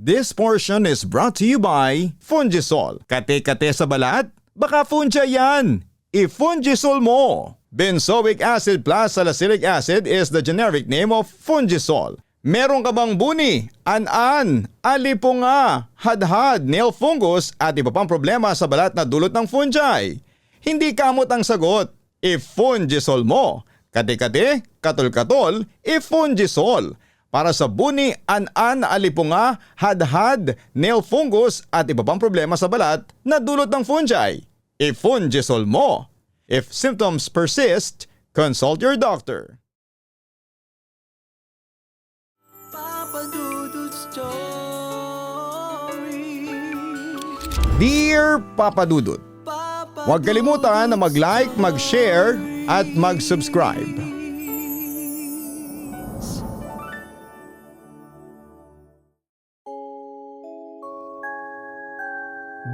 This portion is brought to you by Fungisol. Kate-kate sa balat? Baka fungi yan! I-Fungisol mo! Benzoic acid plus salicylic acid is the generic name of Fungisol. Meron ka bang buni, an-an, alipunga, hadhad, nail fungus at iba pang problema sa balat na dulot ng fungi? Hindi kamot ang sagot. I-Fungisol mo! Kate-kate, katol-katol, i-Fungisol. Para sa buni, an-an, alipunga, hadhad, nail fungus at iba pang problema sa balat na dulot ng fungi. I-Fungisol mo. If symptoms persist, consult your doctor. Dear Papa Dudut, huwag kalimutan na mag-like, mag-share at mag-subscribe.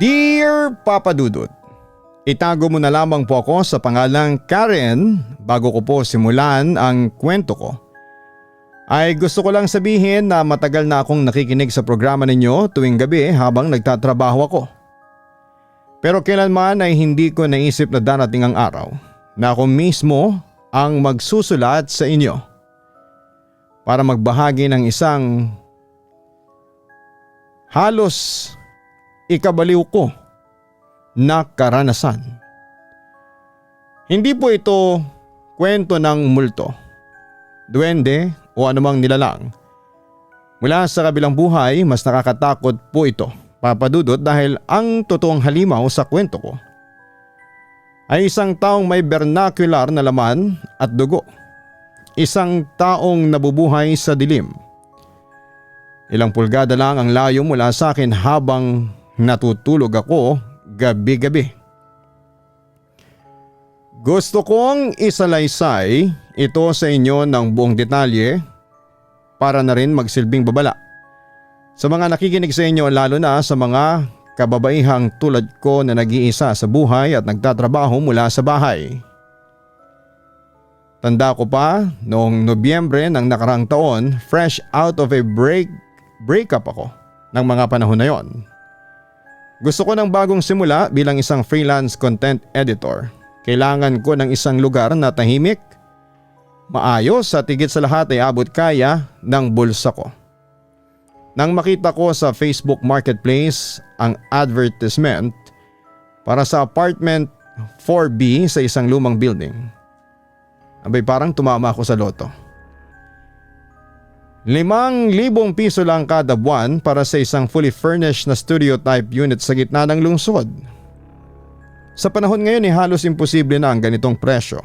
Dear Papa Dudut, itago mo na lamang po ako sa pangalang Karen bago ko po simulan ang kwento ko. Ay gusto ko lang sabihin na matagal na akong nakikinig sa programa ninyo tuwing gabi habang nagtatrabaho ako. Pero kailanman ay hindi ko naisip na darating ang araw na ako mismo ang magsusulat sa inyo para magbahagi ng isang halos ikabaliw ko na karanasan. Hindi po ito kwento ng multo, duwende o anumang nilalang. Mula sa kabilang buhay, mas nakakatakot po ito, Papa Dudut, dahil ang totoong halimaw sa kwento ko ay isang taong may vernacular na laman at dugo. Isang taong nabubuhay sa dilim. Ilang pulgada lang ang layo mula sa akin habang natutulog ako gabi-gabi. Gusto kong isalaysay ito sa inyo ng buong detalye para na rin magsilbing babala sa mga nakikinig sa inyo, lalo na sa mga kababaihang tulad ko na nag-iisa sa buhay at nagtatrabaho mula sa bahay. Tanda ko pa noong Nobyembre ng nakarang taon, fresh out of a breakup ako ng mga panahon na yon. Gusto ko ng bagong simula bilang isang freelance content editor. Kailangan ko ng isang lugar na tahimik, maayos at higit sa lahat ay abot kaya ng bulsa ko. Nang makita ko sa Facebook Marketplace ang advertisement para sa apartment 4B sa isang lumang building, abay parang tumama ako sa loto. 5,000 piso lang kada buwan para sa isang fully furnished na studio type unit sa gitna ng lungsod. Sa panahon ngayon halos imposible na ang ganitong presyo.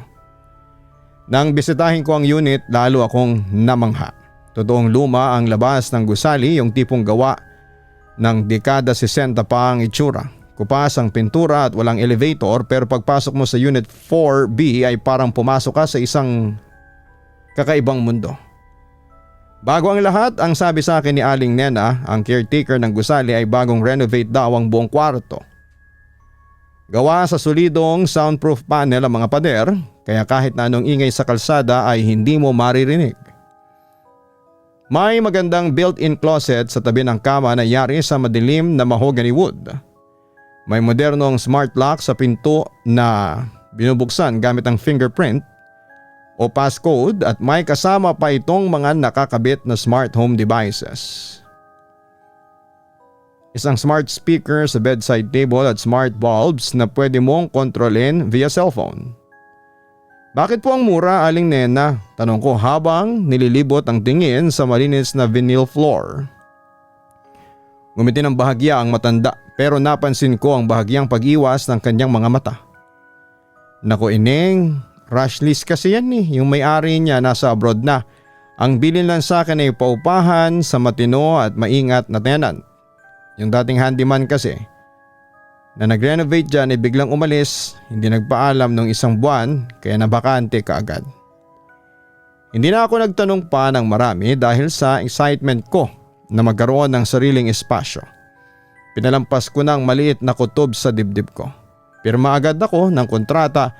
Nang bisitahin ko ang unit, lalo akong namangha. Totoong luma ang labas ng gusali, yung tipong gawa ng dekada 60 pa ang itsura. Kupas ang pintura at walang elevator, pero pagpasok mo sa unit 4B ay parang pumasok ka sa isang kakaibang mundo. Bago ang lahat, ang sabi sa akin ni Aling Nena, ang caretaker ng gusali, ay bagong renovate daw ang buong kwarto. Gawa sa solidong soundproof panel ang mga pader, kaya kahit na anong ingay sa kalsada ay hindi mo maririnig. May magandang built-in closet sa tabi ng kama na yari sa madilim na mahogany wood. May modernong smart lock sa pinto na binubuksan gamit ang fingerprint o passcode, at may kasama pa itong mga nakakabit na smart home devices. Isang smart speaker sa bedside table at smart bulbs na pwede mong kontrolin via cellphone. Bakit po ang mura, Aling Nena? Tanong ko habang nililibot ang tingin sa malinis na vinyl floor. Ngumiti ng bahagya ang matanda, pero napansin ko ang bahagyang pag-iwas ng kanyang mga mata. Naku Ineng, rush list kasi yan yung may-ari niya nasa abroad na. Ang bilin lang sa akin ay paupahan sa matino at maingat na tenant. Yung dating handyman kasi na nag-renovate dyan ay biglang umalis, hindi nagpaalam nung isang buwan, kaya nabakante kaagad. Hindi na ako nagtanong pa ng marami dahil sa excitement ko na magkaroon ng sariling espasyo. Pinalampas ko ng maliit na kutob sa dibdib ko. Pirma agad ako ng kontrata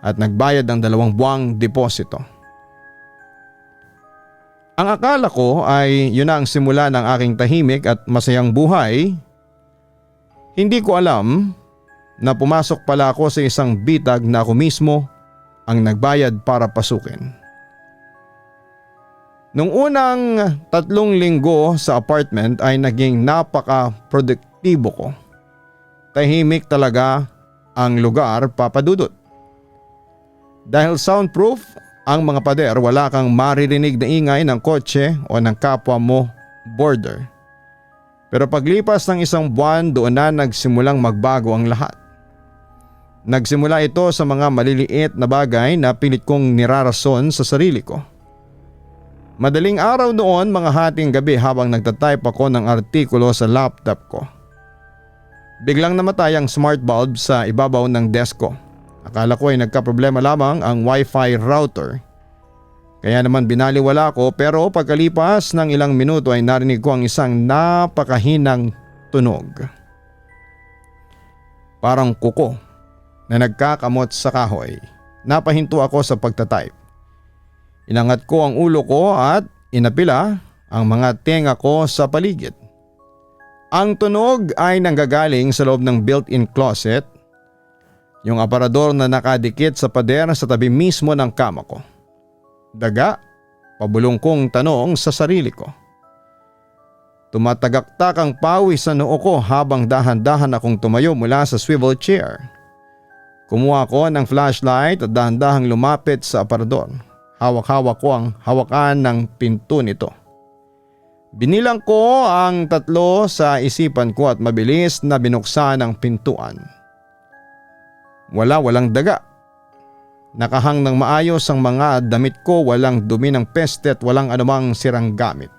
at nagbayad ng 2 buwang deposito. Ang akala ko ay yun na ang simula ng aking tahimik at masayang buhay. Hindi ko alam na pumasok pala ako sa isang bitag na ako mismo ang nagbayad para pasukin. Nung unang 3 linggo sa apartment ay naging napaka-produktibo ko. Tahimik talaga ang lugar, Papa Dudut. Dahil soundproof ang mga pader, wala kang maririnig na ingay ng kotse o ng kapwa mo boarder. Pero paglipas ng 1 buwan, doon na nagsimulang magbago ang lahat. Nagsimula ito sa mga maliliit na bagay na pilit kong nirarason sa sarili ko. Madaling araw noon, mga hating gabi habang nagtatype ako ng artikulo sa laptop ko. Biglang namatay ang smart bulb sa ibabaw ng desk ko. Akala ko ay nagkaproblema lamang ang wifi router. Kaya naman binaliwala ko, pero pagkalipas ng ilang minuto ay narinig ko ang isang napakahinang tunog. Parang kuko na nagkakamot sa kahoy. Napahinto ako sa pagtatype. Inangat ko ang ulo ko at inapila ang mga tenga ko sa paligid. Ang tunog ay nanggagaling sa loob ng built-in closet, yung aparador na nakadikit sa pader sa tabi mismo ng kama ko. Daga, pabulong kong tanong sa sarili ko. Tumatagaktak ang pawis sa noo ko habang dahan-dahan akong tumayo mula sa swivel chair. Kumuha ko ng flashlight at dahan-dahang lumapit sa aparador. Hawak-hawak ko ang hawakan ng pinto nito. Binilang ko ang 3 sa isipan ko at mabilis na binuksan ang pintuan. Walang daga. Nakahang ng maayos ang mga damit ko, walang dumi ng peste at walang anumang sirang gamit.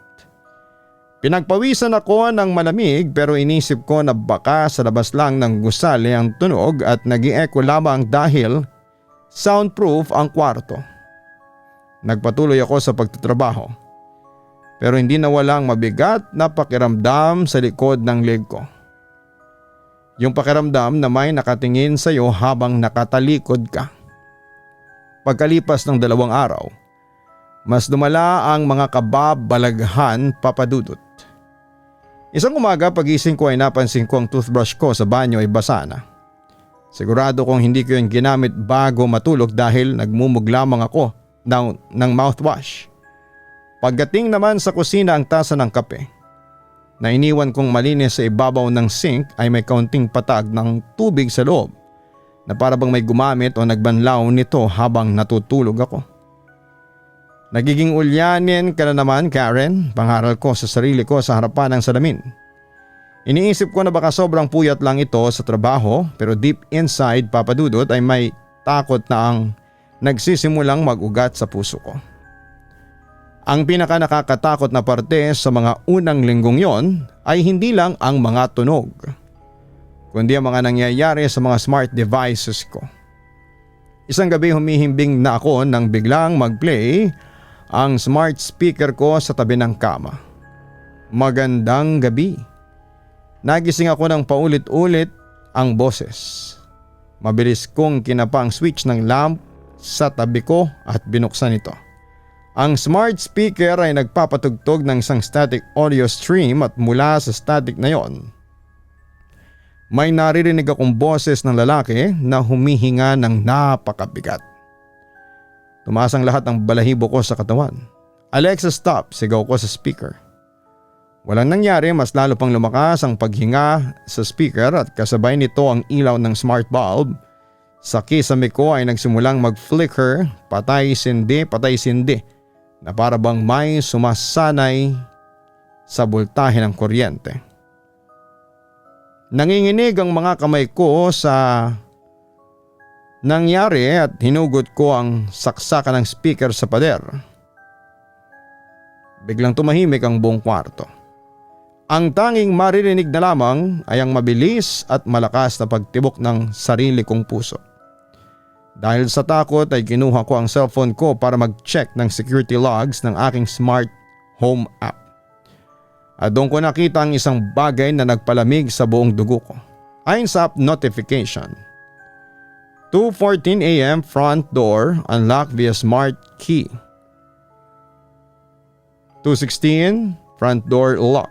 Pinagpawisan ako ng malamig, pero inisip ko na baka sa labas lang ng gusali ang tunog at nag-i-echo lamang dahil soundproof ang kwarto. Nagpatuloy ako sa pagtatrabaho, pero hindi nawalang mabigat na pakiramdam sa likod ng leg ko. Yung pakiramdam na may nakatingin sa iyo habang nakatalikod ka. Pagkalipas ng 2 araw, mas lumala ang mga kababalaghan, Papa Dudut. Isang umaga pagising ko ay napansin ko ang toothbrush ko sa banyo ay basa na. Sigurado kong hindi ko yun ginamit bago matulog dahil nagmumug lamang ako ng mouthwash. Pagdating naman sa kusina ang tasa ng kape na iniwan kong malinis sa ibabaw ng sink ay may kaunting patag ng tubig sa loob na para bang may gumamit o nagbanlaw nito habang natutulog ako. Nagiging ulyanin ka na naman, Karen, pangaral ko sa sarili ko sa harapan ng salamin. Iniisip ko na baka sobrang puyat lang ito sa trabaho, pero deep inside, Papa Dudut, ay may takot na ang nagsisimulang mag-ugat sa puso ko. Ang pinaka nakakatakot na parte sa mga unang linggong yon ay hindi lang ang mga tunog, kundi ang mga nangyayari sa mga smart devices ko. Isang gabi humihimbing na ako nang biglang mag-play ang smart speaker ko sa tabi ng kama. Magandang gabi. Nagising ako ng paulit-ulit ang boses. Mabilis kong kinapa ang switch ng lamp sa tabi ko at binuksan ito. Ang smart speaker ay nagpapatugtog ng isang static audio stream at mula sa static na yon, may naririnig akong boses ng lalaki na humihinga ng napakabigat. Tumaas ang lahat ng balahibo ko sa katawan. Alexa, stop! Sigaw ko sa speaker. Walang nangyari, mas lalo pang lumakas ang paghinga sa speaker at kasabay nito ang ilaw ng smart bulb sa kisame ko ay nagsimulang mag-flicker, patay-sindi na para bang may sumasanay sa boltahe ng kuryente. Nanginginig ang mga kamay ko sa nangyari at hinugot ko ang saksakan ng speaker sa pader. Biglang tumahimik ang buong kwarto. Ang tanging maririnig na lamang ay ang mabilis at malakas na pagtibok ng sarili kong puso. Dahil sa takot ay kinuha ko ang cellphone ko para mag-check ng security logs ng aking smart home app. At doon ko nakita ang isang bagay na nagpalamig sa buong dugo ko. Ayon sa app notification, 2:14 AM front door unlocked via smart key. 2:16, front door lock.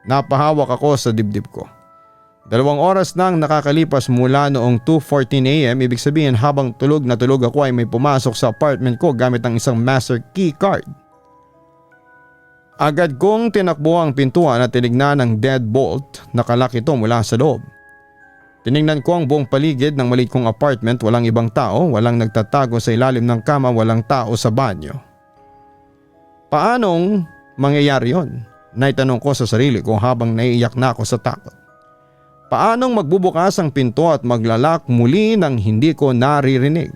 Napahawak ako sa dibdib ko. 2 oras nang nakakalipas mula noong 2:14 AM, ibig sabihin habang tulog na tulog ako ay may pumasok sa apartment ko gamit ang isang master key card. Agad kong tinakbo ang pintuan at tinignan ang deadbolt, nakalak ito mula sa loob. Tinignan ko ang buong paligid ng maliit kong apartment, walang ibang tao, walang nagtatago sa ilalim ng kama, walang tao sa banyo. Paanong mangyayari yon? Naitanong ko sa sarili ko habang naiiyak na ako sa takot. Paanong magbubukas ang pinto at maglalak muli nang hindi ko naririnig?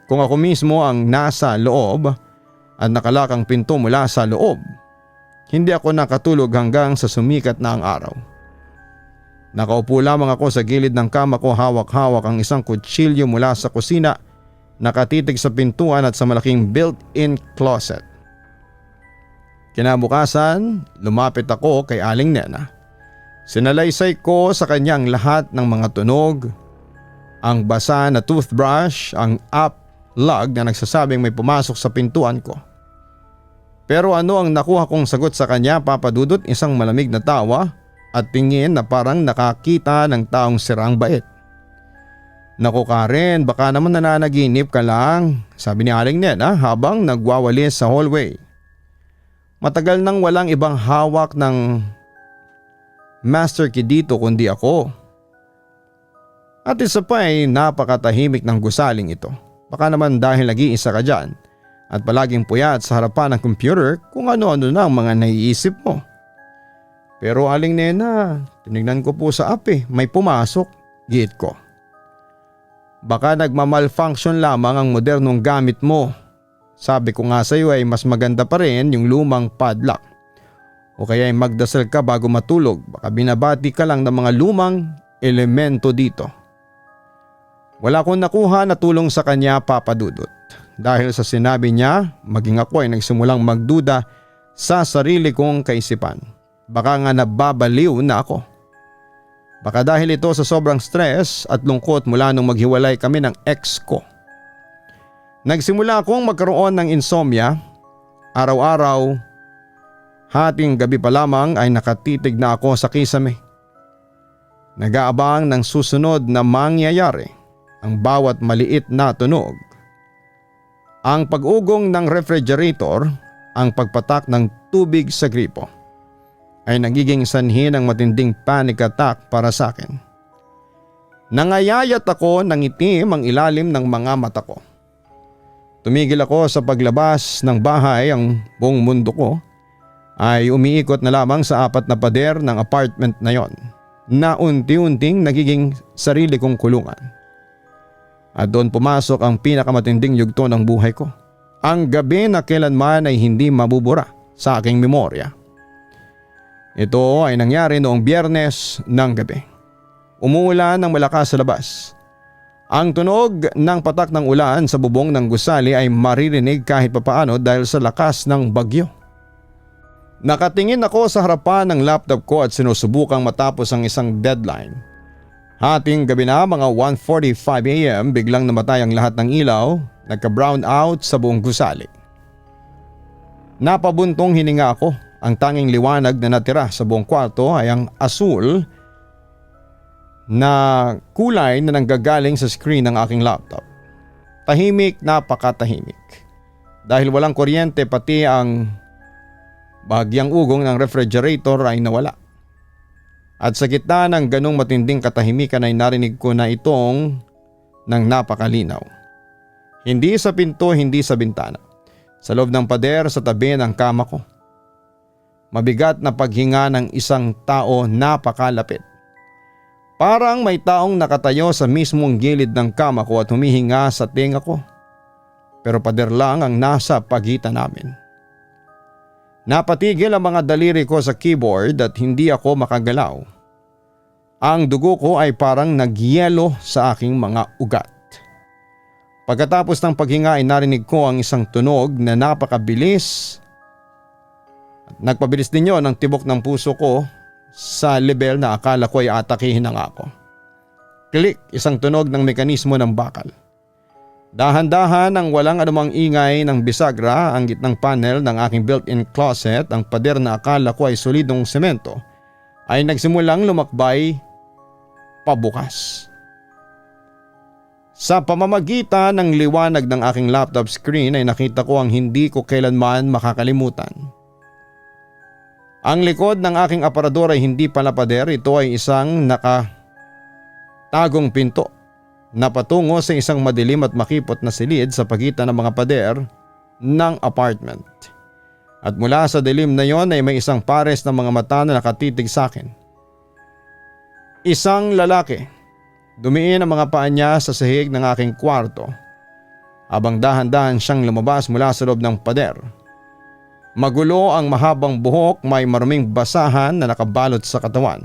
Kung ako mismo ang nasa loob at nakalak ang pinto mula sa loob, hindi ako nakatulog hanggang sa sumikat na ang araw. Nakaupo lamang ako sa gilid ng kama ko, hawak-hawak ang isang kutsilyo mula sa kusina, nakatitig sa pintuan at sa malaking built-in closet. Kinabukasan, lumapit ako kay Aling Nena. Sinalaysay ko sa kanyang lahat ng mga tunog, ang basa na toothbrush, ang up log na nagsasabing may pumasok sa pintuan ko. Pero ano ang nakuha kong sagot sa kanya, Papa Dudut? Isang malamig na tawa at tingin na parang nakakita ng taong sirang bait. Naku Karen, baka naman nananaginip ka lang, sabi ni Aling Nena habang nagwawalis sa hallway. Matagal nang walang ibang hawak ng master key dito kundi ako. At isa pa ay napakatahimik ng gusaling ito. Baka naman dahil nag-iisa ka dyan at palaging puyat sa harapan ng computer kung ano-ano na ang mga naiisip mo. Pero Aling Nena, tinignan ko po sa app may pumasok, giit ko. Baka nagmamalfunction lamang ang modernong gamit mo. Sabi ko nga sa iyo ay mas maganda pa rin yung lumang padlock. O kaya ay magdasal ka bago matulog, baka binabati ka lang ng mga lumang elemento dito. Wala akong nakuha na tulong sa kanya, Papa Dudut. Dahil sa sinabi niya, maging ako ay nagsimulang magduda sa sarili kong kaisipan. Baka nga nababaliw na ako. Baka dahil ito sa sobrang stress at lungkot mula nung maghiwalay kami ng ex ko. Nagsimula akong magkaroon ng insomnia. Araw-araw, hating gabi pa lamang ay nakatitig na ako sa kisame. Nag-aabang ng susunod na mangyayari, ang bawat maliit na tunog. Ang pag-ugong ng refrigerator, ang pagpatak ng tubig sa gripo, ay nagiging sanhi ng matinding panic attack para sa akin. Nangayayat ako ng itim ang ilalim ng mga mata ko. Tumigil ako sa paglabas ng bahay, ang buong mundo ko ay umiikot na lamang sa 4 na pader ng apartment na yon, na unti-unting nagiging sarili kong kulungan. At doon pumasok ang pinakamatinding yugto ng buhay ko. Ang gabi na kailanman ay hindi mabubura sa aking memorya. Ito ay nangyari noong Biyernes ng gabi. Umuulan ng malakas sa labas. Ang tunog ng patak ng ulan sa bubong ng gusali ay maririnig kahit papaano dahil sa lakas ng bagyo. Nakatingin ako sa harapan ng laptop ko at sinusubukang matapos ang isang deadline. Hating gabi na, mga 1:45 AM, biglang namatay ang lahat ng ilaw, nagka-brown out sa buong gusali. Napabuntong hininga ako. Ang tanging liwanag na natira sa buong kwarto ay ang asul na kulay na nanggagaling sa screen ng aking laptop. Tahimik, napakatahimik. Dahil walang kuryente, pati ang bahagyang ugong ng refrigerator ay nawala. At sa gitna ng ganong matinding katahimikan ay narinig ko na itong ng napakalinaw. Hindi sa pinto, hindi sa bintana. Sa loob ng pader sa tabi ng kama ko. Mabigat na paghinga ng isang tao, napakalapit. Parang may taong nakatayo sa mismong gilid ng kama ko at humihinga sa tenga ko. Pero pader lang ang nasa pagitan namin. Napatigil ang mga daliri ko sa keyboard at hindi ako makagalaw. Ang dugo ko ay parang nagyelo sa aking mga ugat. Pagkatapos ng paghinga ay narinig ko ang isang tunog na napakabilis at nagpabilis din yon ang tibok ng puso ko sa level na akala ko ay atakihin na nga ako. Klik, isang tunog ng mekanismo ng bakal. Dahan-dahan ang walang anumang ingay ng bisagra ang gitnang panel ng aking built-in closet, ang pader na akala ko ay solidong semento ay nagsimulang lumakbay pabukas. Sa pamamagitan ng liwanag ng aking laptop screen ay nakita ko ang hindi ko kailanman makakalimutan. Ang likod ng aking aparador ay hindi pala pader, ito ay isang nakatagong pinto na patungo sa isang madilim at makipot na silid sa pagitan ng mga pader ng apartment. At mula sa dilim na yon ay may isang pares ng mga mata na nakatitig sa akin. Isang lalaki. Dumiin ang mga paa niya sa sahig ng aking kwarto habang dahan-dahan siyang lumabas mula sa loob ng pader. Magulo ang mahabang buhok, may maruming basahan na nakabalot sa katawan.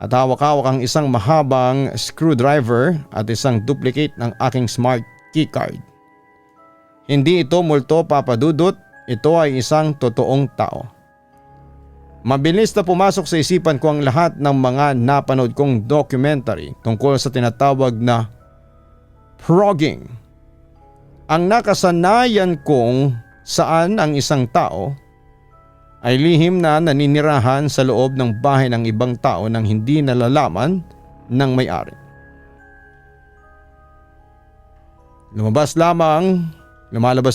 At hawak-hawak ang isang mahabang screwdriver at isang duplicate ng aking smart keycard. Hindi ito multo, Papa Dudut, ito ay isang totoong tao. Mabilis na pumasok sa isipan ko ang lahat ng mga napanood kong documentary tungkol sa tinatawag na frogging. Ang nakasanayan kong saan ang isang tao ay lihim na naninirahan sa loob ng bahay ng ibang tao nang hindi nalalaman ng may-ari. Lumalabas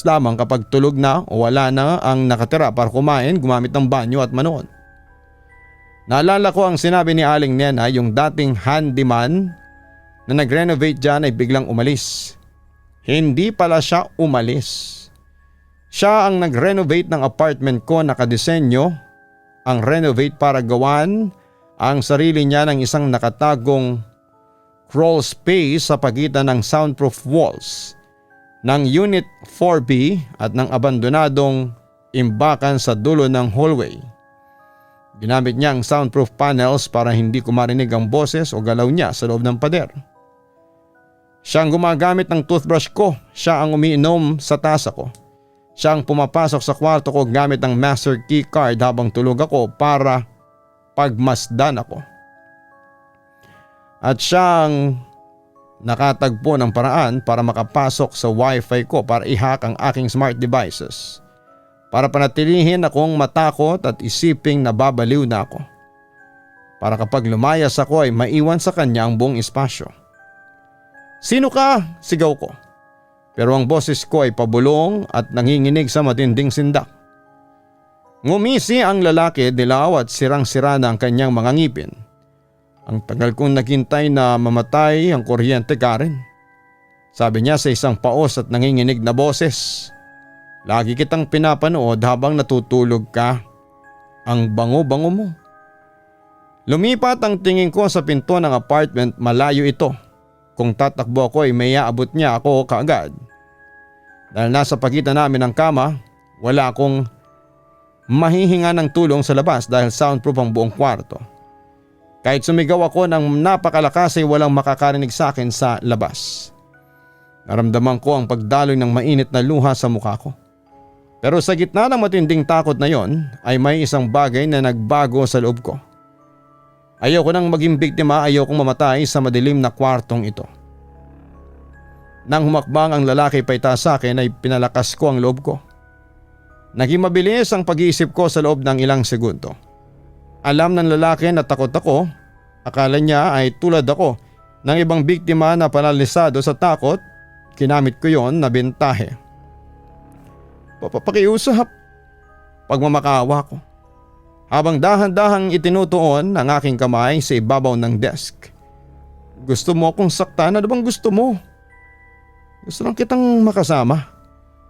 lamang kapag tulog na o wala na ang nakatira para kumain, gumamit ng banyo at manood. Naalala ko ang sinabi ni Aling Nena, yung dating handyman na nag-renovate dyan ay biglang umalis. Hindi pala siya umalis. Siya ang nag-renovate ng apartment ko, nakadisenyo ang renovate para gawan ang sarili niya ng isang nakatagong crawl space sa pagitan ng soundproof walls ng Unit 4B at ng abandonadong imbakan sa dulo ng hallway. Ginamit niya ang soundproof panels para hindi ko marinig ang boses o galaw niya sa loob ng pader. Siya ang gumagamit ng toothbrush ko, siya ang umiinom sa tasa ko. Siya ang pumapasok sa kwarto ko gamit ang master key card habang tulog ako para pagmasdan ako. At siya ang nakatagpo ng paraan para makapasok sa wifi ko para i-hack ang aking smart devices. Para panatilihin akong matakot at isiping nababaliw na ako. Para kapag lumayas ako ay maiwan sa kanya ang buong espasyo. "Sino ka?" sigaw ko. Pero ang boses ko ay pabulong at nanginginig sa matinding sindak. Ngumisi ang lalaki, dilaw at sirang-sira na ang kanyang mga ngipin. Ang tagal kong naghintay na mamatay ang kuryente, Karen. Sabi niya sa isang paos at nanginginig na boses. "Lagi kitang pinapanood habang natutulog ka. Ang bango-bango mo." Lumipat ang tingin ko sa pinto ng apartment, malayo ito. Kung tatakbo ako ay may aabot niya ako kaagad. Dahil nasa pagitan namin ng kama, wala akong mahihinga ng tulong sa labas dahil soundproof ang buong kwarto. Kahit sumigaw ako ng napakalakas ay walang makakarinig sa akin sa labas. Naramdaman ko ang pagdaloy ng mainit na luha sa mukha ko. Pero sa gitna ng matinding takot na yon ay may isang bagay na nagbago sa loob ko. Ayoko nang maging biktima, ayokong mamatay sa madilim na kwartong ito. Nang humakbang ang lalaki paita sa akin ay pinalakas ko ang loob ko. Naging mabilis ang pag-iisip ko sa loob ng ilang segundo. Alam ng lalaki na takot ako, akala niya ay tulad ako ng ibang biktima na paralisado sa takot, kinamit ko yon na bentahe. "Pakiusap," pagmamakawa ko. Habang dahan-dahang itinutuon ang aking kamay sa ibabaw ng desk. "Gusto mo akong saktan? Ano bang gusto mo?" "Gusto lang kitang makasama,"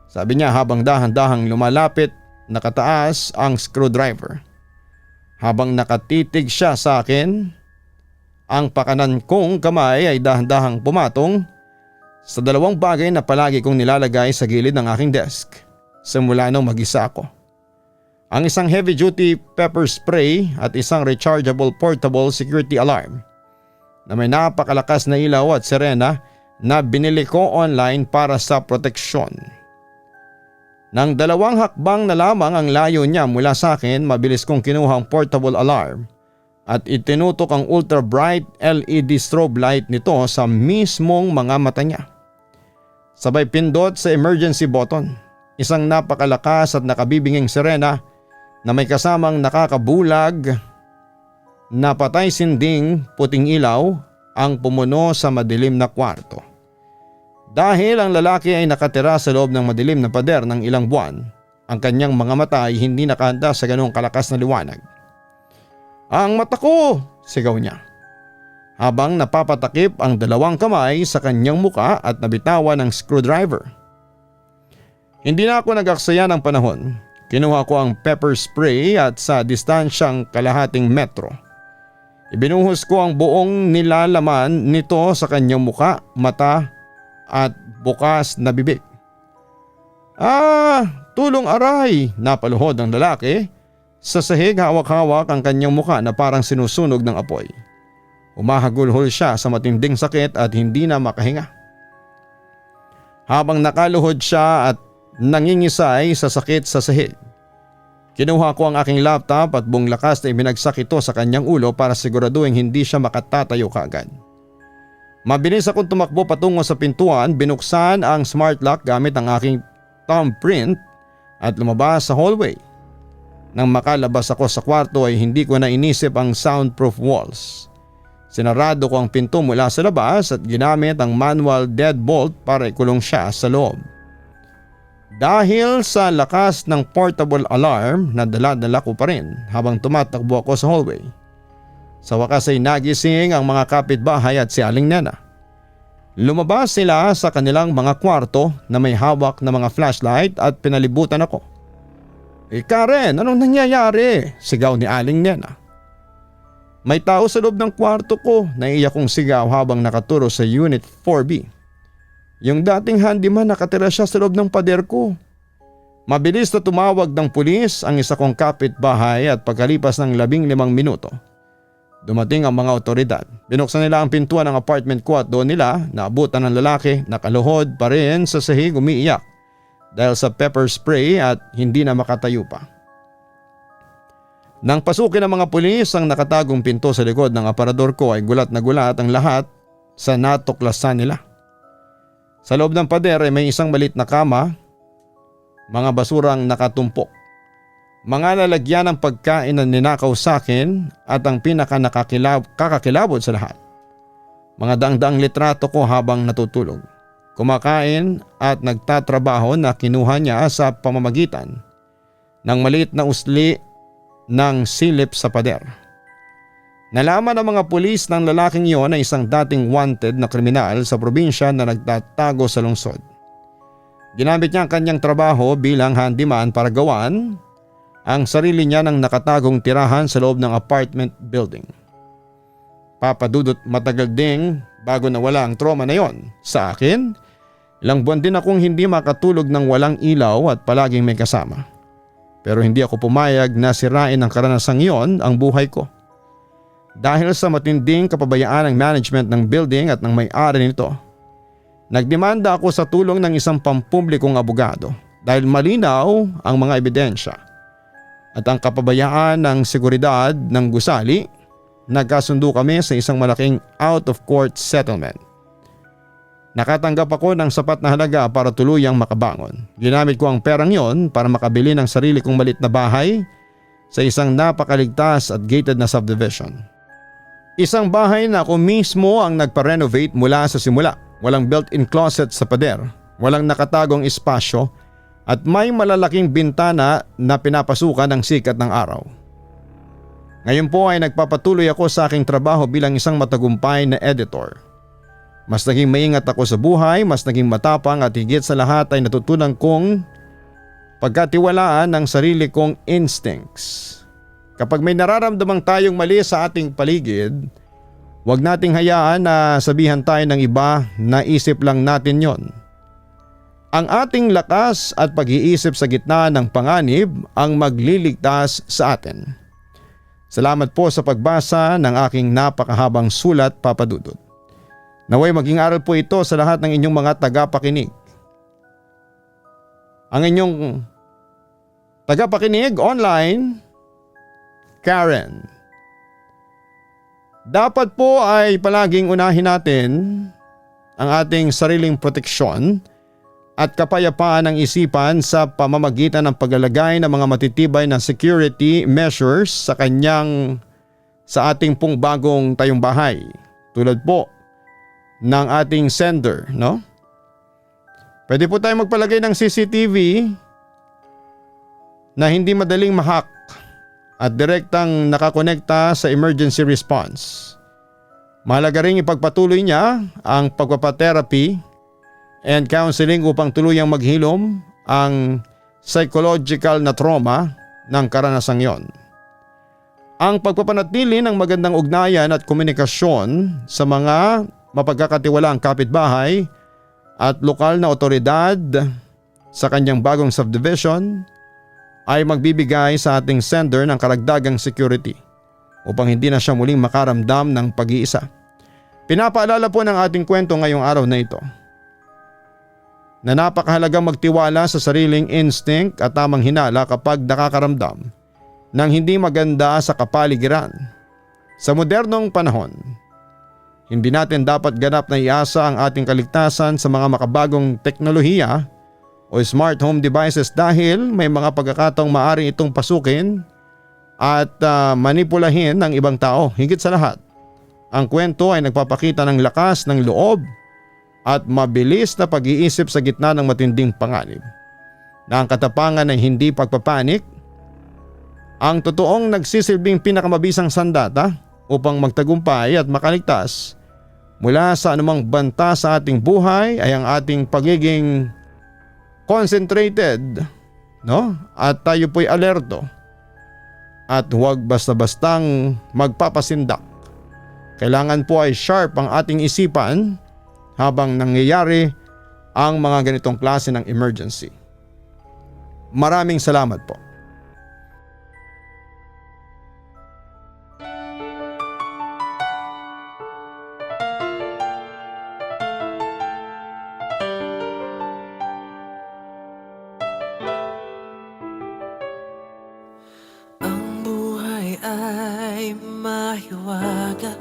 sabi niya habang dahan-dahang lumalapit, nakataas ang screwdriver. Habang nakatitig siya sa akin, ang pakanan kong kamay ay dahan-dahang pumatong sa dalawang bagay na palagi kong nilalagay sa gilid ng aking desk simula nung mag-isa ako. Ang isang heavy-duty pepper spray at isang rechargeable portable security alarm na may napakalakas na ilaw at sirena na binili ko online para sa proteksyon. Nang dalawang hakbang na lamang ang layo niya mula sa akin, mabilis kong kinuha ang portable alarm at itinutok ang ultra bright LED strobe light nito sa mismong mga mata niya. Sabay pindot sa emergency button. Isang napakalakas at nakabibinging sirena na may kasamang nakakabulag na patay sinding puting ilaw ang pumuno sa madilim na kwarto. Dahil ang lalaki ay nakatira sa loob ng madilim na pader ng ilang buwan, ang kanyang mga mata ay hindi nakahanda sa ganong kalakas na liwanag. "Ang mata ko!" sigaw niya. Habang napapatakip ang dalawang kamay sa kanyang muka at nabitawan ng screwdriver. Hindi na ako nag-aksaya ng panahon. Kinuha ko ang pepper spray at sa distansyang kalahating metro. Ibinuhos ko ang buong nilalaman nito sa kanyang muka, mata at bukas na bibig. Tulong aray!" napaluhod ang lalaki. Sa sahig hawak-hawak ang kanyang muka na parang sinusunog ng apoy. Umahagulhol siya sa matinding sakit at hindi na makahinga. Habang nakaluhod siya at nangingisay sa sakit sa sahig, kinuha ko ang aking laptop at buong lakas na ibinagsak ito sa kanyang ulo para siguraduhin hindi siya makatatayo kaagad. Mabilis akong tumakbo patungo sa pintuan, binuksan ang smart lock gamit ang aking thumbprint at lumabas sa hallway. Nang makalabas ako sa kwarto ay hindi ko na inisip ang soundproof walls. Sinarado ko ang pinto mula sa labas at ginamit ang manual deadbolt para ikulong siya sa loob. Dahil sa lakas ng portable alarm na dala-dala ko pa rin habang tumatakbo ako sa hallway. Sa wakas ay nagising ang mga kapitbahay at si Aling Nena. Lumabas sila sa kanilang mga kwarto na may hawak na mga flashlight at pinalibutan ako. Karen, anong nangyayari?" sigaw ni Aling Nena. "May tao sa loob ng kwarto ko," naiiyak kong sigaw habang nakaturo sa Unit 4B. "Yung dating handyman, nakatira siya sa loob ng pader ko." Mabilis na tumawag ng pulis ang isa kong kapitbahay at pagkalipas ng 15 minuto, dumating ang mga otoridad. Binuksan nila ang pintuan ng apartment ko at doon nila naabutan ng lalaki nakaluhod pa rin sa sahig umiiyak dahil sa pepper spray at hindi na makatayo pa. Nang pasukin ng mga pulis ang nakatagong pinto sa likod ng aparador ko ay gulat na gulat ang lahat sa natuklasan nila. Sa loob ng pader ay may isang maliit na kama, mga basurang nakatumpok, mga lalagyan ng pagkain na ninakaw sa akin at ang kakakilabot sa lahat, mga daang-daang litrato ko habang natutulog, kumakain at nagtatrabaho na kinuha niya sa pamamagitan ng maliit na usli ng silip sa pader. Nalaman ng mga pulis ng lalaking iyon na isang dating wanted na kriminal sa probinsya na nagtatago sa lungsod. Ginamit niya ang kanyang trabaho bilang handyman para gawan ang sarili niya ng nakatagong tirahan sa loob ng apartment building. Papadudot matagal ding bago nawala ang trauma na yon sa akin. Ilang buwan din akong hindi makatulog ng walang ilaw at palaging may kasama. Pero hindi ako pumayag na sirain ng karanasang iyon ang buhay ko. Dahil sa matinding kapabayaan ng management ng building at ng may-ari nito, nagdemanda ako sa tulong ng isang pampublikong abogado dahil malinaw ang mga ebidensya at ang kapabayaan ng seguridad ng gusali. Nagkasundo kami sa isang malaking out-of-court settlement. Nakatanggap ako ng sapat na halaga para tuluyang makabangon. Ginamit ko ang perang yon para makabili ng sarili kong malit na bahay sa isang napakaligtas at gated na subdivision. Isang bahay na ako mismo ang nagpa-renovate mula sa simula. Walang built-in closet sa pader, walang nakatagong espasyo at may malalaking bintana na pinapasukan ng sikat ng araw. Ngayon po ay nagpapatuloy ako sa aking trabaho bilang isang matagumpay na editor. Mas naging maingat ako sa buhay, mas naging matapang at higit sa lahat ay natutunan kong pagkatiwalaan ng sarili kong instincts. Kapag may nararamdamang tayong mali sa ating paligid, huwag nating hayaan na sabihan tayo ng iba na isip lang natin yon. Ang ating lakas at pag-iisip sa gitna ng panganib ang magliligtas sa atin. Salamat po sa pagbasa ng aking napakahabang sulat, Papa Dudut. Naway maging aral po ito sa lahat ng inyong mga tagapakinig. Ang inyong tagapakinig online, Karen. Dapat po ay palaging unahin natin ang ating sariling proteksyon at kapayapaan ng isipan sa pamamagitan ng paglalagay ng mga matitibay na security measures sa ating pong bagong tayong bahay. Tulad po ng ating sender, no? Pwede po tayo magpalagay ng CCTV na hindi madaling mahack at direktang nakakonekta sa emergency response. Mahalaga ring ipagpatuloy niya ang pagpapatherapy and counseling upang tuluyang maghilom ang psychological na trauma ng karanasang yon. Ang pagpapanatili ng magandang ugnayan at komunikasyon sa mga mapagkakatiwalaang kapitbahay at lokal na otoridad sa kanyang bagong subdivision ay magbibigay sa ating sender ng karagdagang security upang hindi na siya muling makaramdam ng pag-iisa. Pinapaalala po ng ating kwento ngayong araw na ito na napakahalagang magtiwala sa sariling instinct at tamang hinala kapag nakakaramdam ng hindi maganda sa kapaligiran. Sa modernong panahon, hindi natin dapat ganap na iasa ang ating kaligtasan sa mga makabagong teknolohiya o smart home devices dahil may mga pagkakataong maaari itong pasukin at manipulahin ng ibang tao. Higit sa lahat, ang kwento ay nagpapakita ng lakas ng loob at mabilis na pag-iisip sa gitna ng matinding panganib. Na ang katapangan ay hindi pagpapanik, ang totoong nagsisilbing pinakamabisang sandata upang magtagumpay at makaligtas mula sa anumang banta sa ating buhay ay ang ating pagiging concentrated, no? At tayo po'y alerto at huwag basta-bastang magpapasindak. Kailangan po ay sharp ang ating isipan habang nangyayari ang mga ganitong klase ng emergency. Maraming salamat po. Ang buhay ay mahiwaga,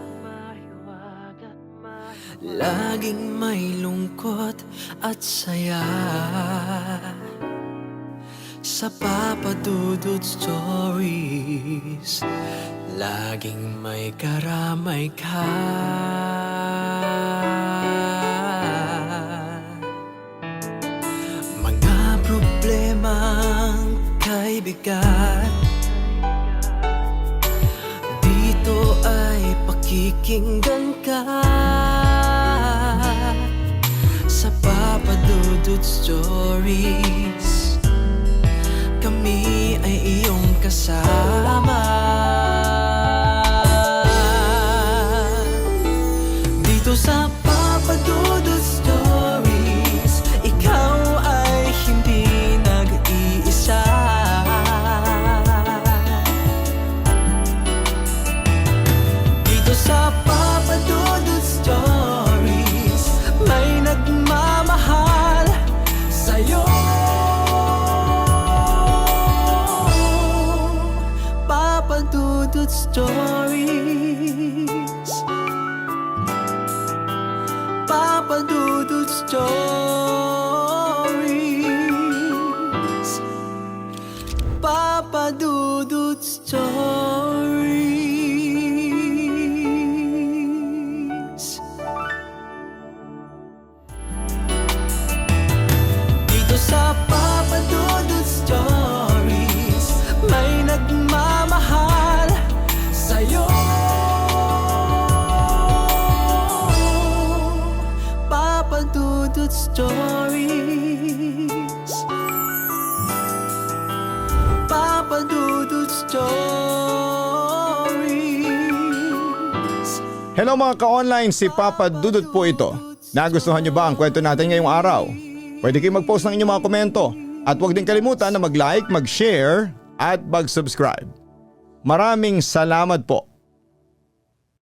laging may lungkot at saya. Sa Papa Dudut Stories, laging may karamay ka. Mga problemang kay bigat, dito ay pakikinggan ka. Sa Papa Dudut Stories, kami ay iyong kasama. Dito sa Papa Dudut Stories, ikaw ay hindi nag-iisa. Dito sa Papa Dudut Stories, may nagmamahal sa'yo. Papa Dudut Stories, Papa Dudut Stories, Papa Dudut Stories. Dito sa Papa Dudut Stories, may nagmamahal sa'yo. Papa Dudut Stories, Papa Dudut Stories. Hello mga ka-online, si Papa Dudut po ito. Nagustuhan niyo ba ang kwento natin ngayong araw? Pwede kayong mag-post ng inyong mga komento at huwag din kalimutan na mag-like, mag-share at mag-subscribe. Maraming salamat po.